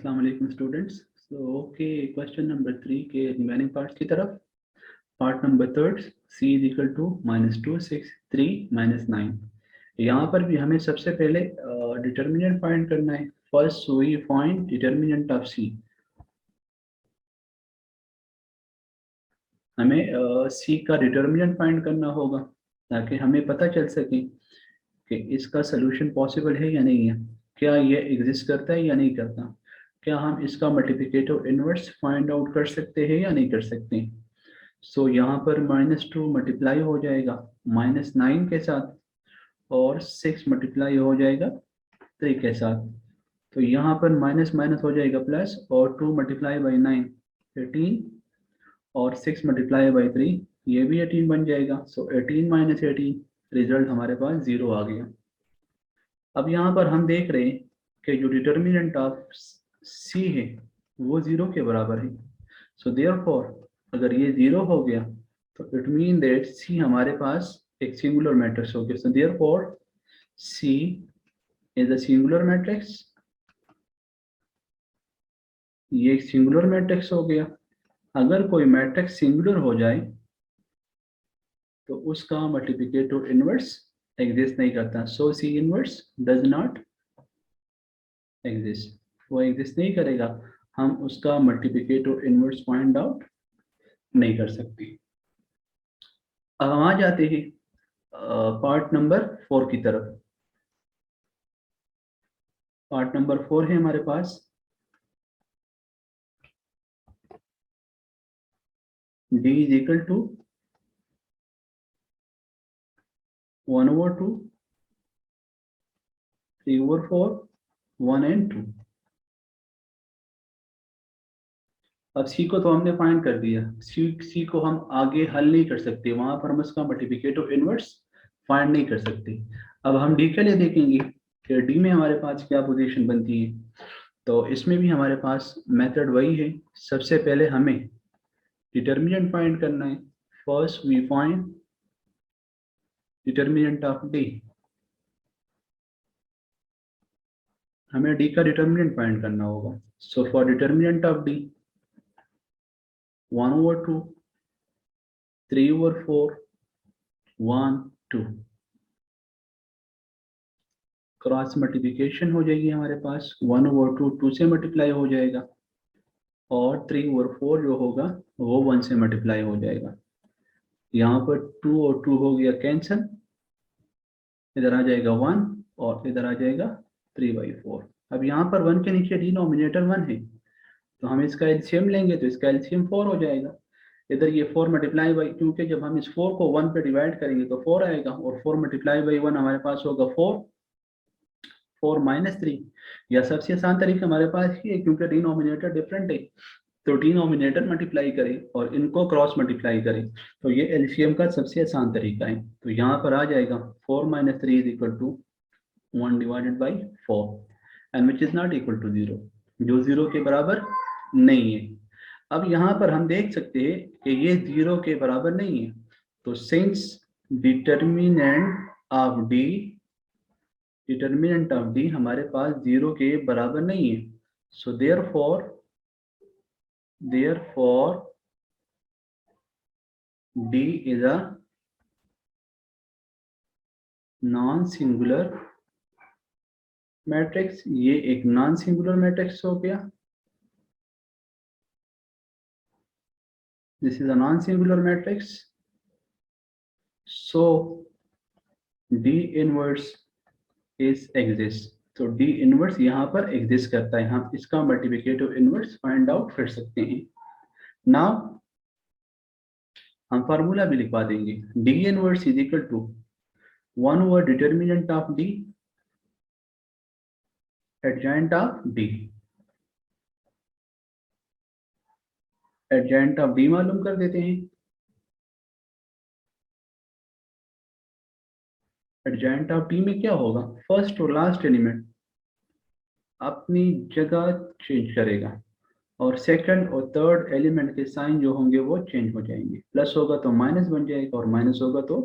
अस्सलाम वालेकुम students. So okay, question number 3 के रिमेनिंग पार्ट्स की तरफ। Part number third, c is equal to -2 6 3 -9। यहाँ पर भी हमें सबसे पहले डिटर्मिनेंट फाइंड करना है। First we find determinant of c। हमें c का डिटर्मिनेंट फाइंड करना होगा ताकि हमें पता चल सके कि इसका सोल्यूशन पॉसिबल है या नहीं है, क्या ये एग्जिस्ट करता है या नहीं करता, क्या हम इसका मल्टीप्लिकेटिव इनवर्स फाइंड आउट कर सकते हैं या नहीं कर सकते। सो यहाँ पर -2 मल्टीप्लाई हो जाएगा -9 के साथ और 6 मल्टीप्लाई हो जाएगा 3 के साथ। तो यहाँ पर माइनस माइनस हो जाएगा प्लस, और 2 मल्टीप्लाई बाई 9 18, और 6 मल्टीप्लाई बाई 3 ये भी 18 बन जाएगा। सो 18 माइनस 18, रिजल्ट हमारे पास 0 आ गया। अब यहाँ पर हम देख रहे हैं कि जो डिटर्मिनेंट ऑफ c है वो 0 के बराबर है। सो देयरफॉर अगर ये 0 हो गया तो इट मीन दैट c हमारे पास एक सिंगुलर मैट्रिक्स हो गया। So therefore c is a singular matrix. ये एक सिंगुलर मैट्रिक्स हो गया। अगर कोई मैट्रिक्स सिंगुलर हो जाए तो उसका मल्टीप्लिकेटिव इनवर्स एग्जिस्ट नहीं करता। सो c inverse does not exist, वो एग्जिस्ट नहीं करेगा। हम उसका मल्टीप्लिकेटिव इनवर्स फाइंड आउट नहीं कर सकते। अब हम आ जाते हैं पार्ट नंबर 4 की तरफ। पार्ट नंबर 4 है हमारे पास d is equal to 1/2 3/4 1 and 2। अब c को तो हमने फाइंड कर दिया। c को हम आगे हल नहीं कर सकते, वहां पर हम उसका मल्टीप्लिकेटिव इनवर्स फाइंड नहीं कर सकते। अब हम d के लिए देखेंगे कि d में हमारे पास क्या पोजीशन बनती है। तो इसमें भी हमारे पास मेथड वही है। सबसे पहले हमें डिटर्मिनेंट फाइंड करना है। First we find determinant of d। हमें d का डिटर्मिनेंट फाइंड करना होगा। So for determinant of d 1/2 3/4 1 2 cross multiplication हो जाएगी हमारे पास। 1/2 2 से मल्टीप्लाई हो जाएगा, और 3/4 जो होगा वो 1 से मल्टीप्लाई हो जाएगा। यहाँ पर 2 और 2 हो गया कैंसिल, इधर आ जाएगा 1 और इधर आ जाएगा 3/4। अब यहाँ पर 1 के नीचे डिनोमिनेटर 1 है तो हम इसका एलसीएम लेंगे तो इसका एलसीएम 4 हो जाएगा। इधर ये 4 मल्टीप्लाई बाई, क्योंकि जब हम इस 4 को 1 पे डिवाइड करेंगे तो 4 आएगा, और 4 मल्टीप्लाई बाई 1 हमारे पास होगा 4 4 माइनस 3। या सबसे आसान तरीका हमारे पास ये है, क्योंकि डिनोमिनेटर डिफरेंट है तो डिनोमिनेटर मल्टीप्लाई करें और इनको क्रॉस मल्टीप्लाई करें। तो ये एलसीएम का सबसे आसान तरीका है। तो यहाँ पर आ जाएगा 4 minus 3 is equal to 1 divided by 4 and which is not equal to 0, जो 0 के बराबर नहीं है। अब यहाँ पर हम देख सकते हैं कि ये 0 के बराबर नहीं है। तो सिंस डिटर्मिनेंट ऑफ d हमारे पास 0 के बराबर नहीं है, so therefore d is a non singular matrix. ये एक नॉन सिंगुलर मैट्रिक्स हो गया। This is a non singular matrix. So d inverse is exist. तो d इनवर्स यहाँ पर एग्जिस्ट करता है। हम इसका मल्टीप्लिकेटिव इनवर्स फाइंड आउट कर सकते हैं। नाउ हम फार्मूला भी लिखवा देंगे। d inverse is equal to 1 over determinant of d adjoint of d। Adjoint of d मालूम कर देते हैं। एडजॉइंट ऑफ d में क्या होगा, फर्स्ट और लास्ट एलिमेंट अपनी जगह चेंज करेगा, और सेकंड और थर्ड एलिमेंट के साइन जो होंगे वो चेंज हो जाएंगे। प्लस होगा तो माइनस बन जाएगा, और माइनस होगा तो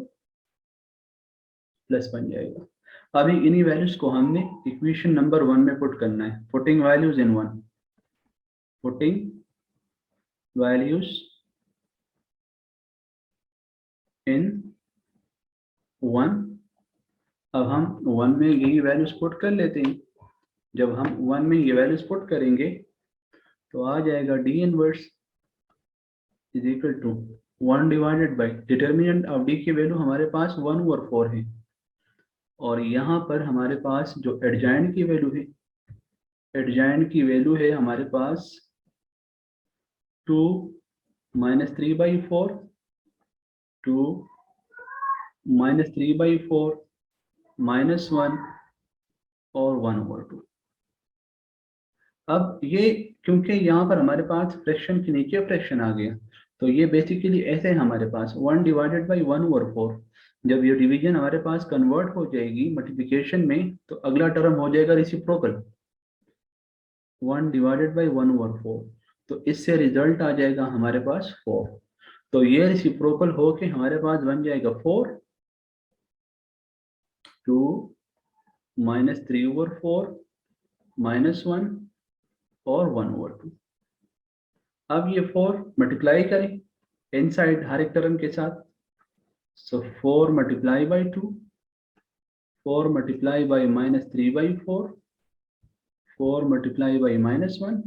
प्लस बन जाएगा। अभी इन्हीं वैल्यूज को हमने इक्वेशन नंबर 1 में पुट करना है। Putting values in 1, putting values in 1। अब हम 1 में यही वैल्यूज पुट कर लेते हैं। जब हम 1 में ये वैल्यूज पुट करेंगे तो आ जाएगा D inverse is equal to 1 divided by determinant of D की वैल्यू हमारे पास 1/4 है, और यहाँ पर हमारे पास जो एडजॉइंट की वैल्यू है, एडजॉइंट की वैल्यू है हमारे पास 2 - 3/4, 2 - 3/4 -1 और 1/2। अब ये क्योंकि यहाँ पर हमारे पास फ्रैक्शन के नीचे फ्रैक्शन आ गया, तो ये बेसिकली ऐसे है हमारे पास 1 डिवाइडेड बाई 1/4। जब ये डिवीजन हमारे पास कन्वर्ट हो जाएगी मल्टीप्लिकेशन में, तो अगला टर्म हो जाएगा रेसिप्रोकल 1 डिवाइडेड बाई 1/4। तो इससे रिजल्ट आ जाएगा हमारे पास 4। तो ये रेसिप्रोकल हो के हमारे पास बन जाएगा 4, 2 - 3/4 -1 और 1/2। अब ये 4 मल्टीप्लाई करें इनसाइड हर एक टर्म के साथ। सो 4 multiply by 2, 4 multiply by -3/4, 4 multiply by -1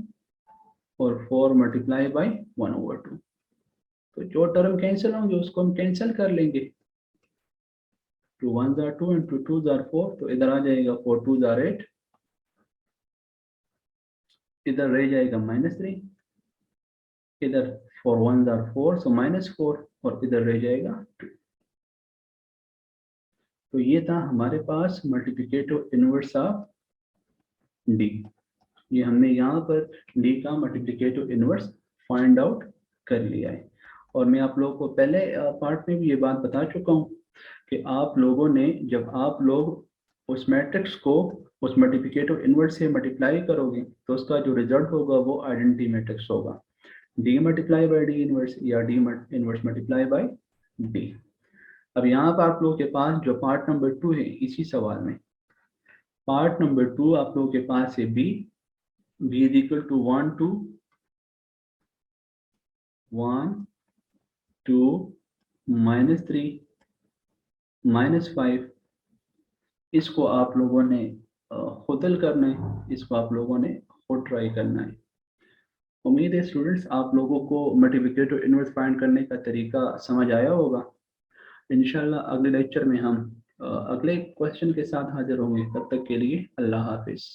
और 4 मल्टीप्लाई बाई 1/2। तो जो टर्म कैंसिल होंगे उसको हम कैंसिल कर लेंगे। 2 1s are 2 and 2 2s are 4, तो इधर आ जाएगा 4 2s are 8, इधर रह जाएगा -3, इधर 4 1s are 4, सो -4, और इधर रह जाएगा 2। तो ये था हमारे पास मल्टीप्लिकेटिव इनवर्स ऑफ डी। ये हमने यहाँ पर डी का मल्टीप्लिकेटिव इनवर्स फाइंड आउट कर लिया है। और मैं आप लोगों को पहले पार्ट में भी ये बात बता चुका हूँ कि आप लोगों ने जब आप लोग उस मैट्रिक्स को उस मल्टीप्लिकेटिव इनवर्स से मल्टीप्लाई करोगे तो उसका जो रिजल्ट होगा वो आइडेंटिटी मैट्रिक्स होगा, D multiply by D inverse या D inverse multiply by D. अब यहाँ पर आप लोगों के पास जो पार्ट नंबर 2 है इसी सवाल में, पार्ट नंबर 2 आप लोगों के पास है बी इज इक्वल टू 1 2 1 2 -3 -5। इसको आप लोगों ने खुद हल करना है, इसको आप लोगों ने खुद ट्राई करना है। उम्मीद है स्टूडेंट्स आप लोगों को मल्टीप्लिकेटिव इनवर्स फाइंड करने का तरीका समझ आया होगा। इंशाल्लाह अगले लेक्चर में हम अगले क्वेश्चन के साथ हाजिर होंगे। तब तक के लिए अल्लाह हाफिज।